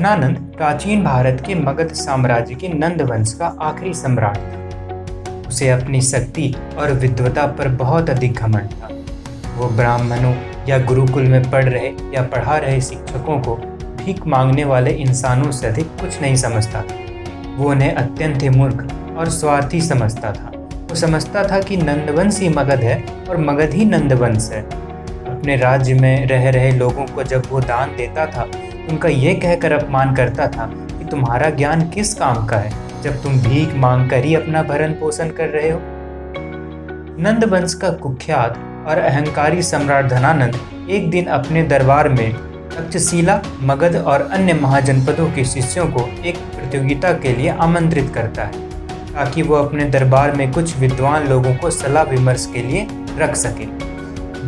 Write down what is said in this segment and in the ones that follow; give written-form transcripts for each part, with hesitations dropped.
धनानंद प्राचीन भारत के मगध साम्राज्य के नंद वंश का आखिरी सम्राट था। उसे अपनी शक्ति और विद्वता पर बहुत अधिक घमंड था। वो ब्राह्मणों या गुरुकुल में पढ़ रहे या पढ़ा रहे शिक्षकों को भीख मांगने वाले इंसानों से अधिक कुछ नहीं समझता था। वो उन्हें अत्यंत ही मूर्ख और स्वार्थी समझता था। वो समझता था कि नंदवंश ही मगध है और मगध ही नंदवंश है। अपने राज्य में रह रहे लोगों को जब वो दान देता था, उनका ये कहकर अपमान करता था कि तुम्हारा ज्ञान किस काम का है जब तुम भीख मांगकर ही अपना भरण पोषण कर रहे हो। नंदवंश का कुख्यात और अहंकारी सम्राट धनानंद एक दिन अपने दरबार में तक्षशिला, मगध और अन्य महाजनपदों के शिष्यों को एक प्रतियोगिता के लिए आमंत्रित करता है ताकि वो अपने दरबार में कुछ विद्वान लोगों को सलाह विमर्श के लिए रख सके।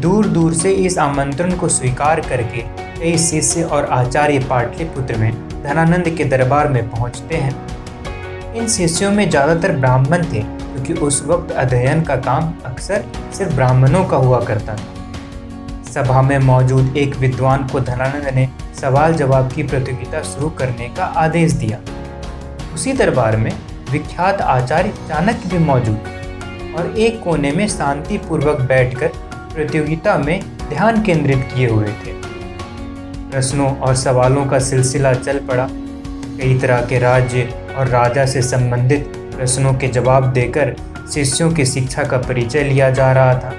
दूर दूर से इस आमंत्रण को स्वीकार करके कई शिष्य और आचार्य पाटलिपुत्र में धनानंद के दरबार में पहुंचते हैं। इन शिष्यों में ज़्यादातर ब्राह्मण थे क्योंकि उस वक्त अध्ययन का काम अक्सर सिर्फ ब्राह्मणों का हुआ करता था। सभा में मौजूद एक विद्वान को धनानंद ने सवाल जवाब की प्रतियोगिता शुरू करने का आदेश दिया। उसी दरबार में विख्यात आचार्य चाणक्य भी मौजूद और एक कोने में शांतिपूर्वक बैठकर प्रतियोगिता में ध्यान केंद्रित किए हुए थे। प्रश्नों और सवालों का सिलसिला चल पड़ा। कई तरह के राज्य और राजा से संबंधित प्रश्नों के जवाब देकर शिष्यों की शिक्षा का परिचय लिया जा रहा था।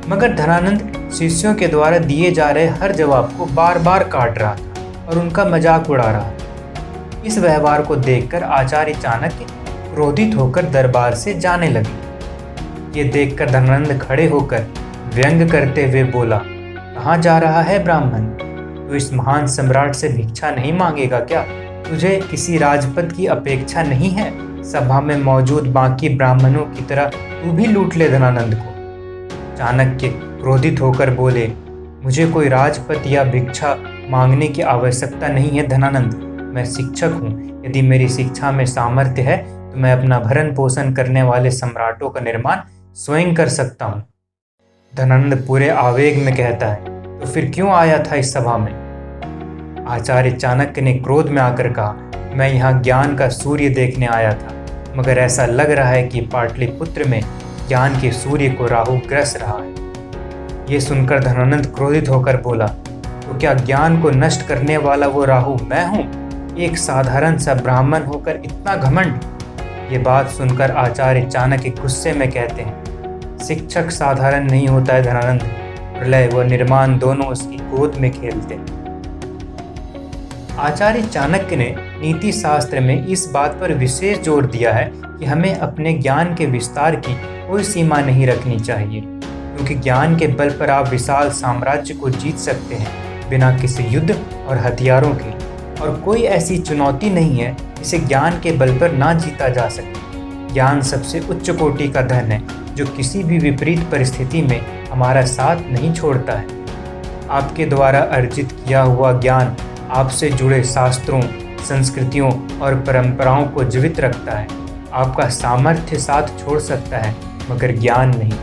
मगर धनानंद शिष्यों के द्वारा दिए जा रहे हर जवाब को बार बार काट रहा था और उनका मजाक उड़ा रहा था। इस व्यवहार को देखकर आचार्य चाणक्य क्रोधित होकर दरबार से जाने लगे। ये देखकर धनानंद खड़े होकर व्यंग करते हुए बोला, कहाँ जा रहा है ब्राह्मण? तू इस महान सम्राट से भिक्षा नहीं मांगेगा क्या? तुझे किसी राजपद की अपेक्षा नहीं है? सभा में मौजूद बाकी ब्राह्मणों की तरह तू भी लूट ले धनानंद को। चाणक्य क्रोधित होकर बोले, मुझे कोई राजपद या भिक्षा मांगने की आवश्यकता नहीं है धनानंद। मैं शिक्षक हूँ। यदि मेरी शिक्षा में सामर्थ्य है तो मैं अपना भरण पोषण करने वाले सम्राटों का निर्माण स्वयं कर सकता हूँ। धनानंद पूरे आवेग में कहता है, तो फिर क्यों आया था इस सभा में? आचार्य चाणक्य ने क्रोध में आकर कहा, मैं यहाँ ज्ञान का सूर्य देखने आया था, मगर ऐसा लग रहा है कि पाटलिपुत्र में ज्ञान के सूर्य को राहु ग्रस रहा है। ये सुनकर धनानंद क्रोधित होकर बोला, तो क्या ज्ञान को नष्ट करने वाला वो राहु मैं हूँ? एक साधारण सा ब्राह्मण होकर इतना घमंड? ये बात सुनकर आचार्य चाणक्य गुस्से में कहते हैं, शिक्षक साधारण नहीं होता है धनानंद। प्रलय व निर्माण दोनों उसकी गोद में खेलते हैं। आचार्य चाणक्य ने नीति शास्त्र में इस बात पर विशेष जोर दिया है कि हमें अपने ज्ञान के विस्तार की कोई सीमा नहीं रखनी चाहिए, क्योंकि ज्ञान के बल पर आप विशाल साम्राज्य को जीत सकते हैं बिना किसी युद्ध और हथियारों के। और कोई ऐसी चुनौती नहीं है जिसे ज्ञान के बल पर ना जीता जा सके। ज्ञान सबसे उच्च कोटि का धन है जो किसी भी विपरीत परिस्थिति में हमारा साथ नहीं छोड़ता है। आपके द्वारा अर्जित किया हुआ ज्ञान आपसे जुड़े शास्त्रों, संस्कृतियों और परंपराओं को जीवित रखता है। आपका सामर्थ्य साथ छोड़ सकता है मगर ज्ञान नहीं।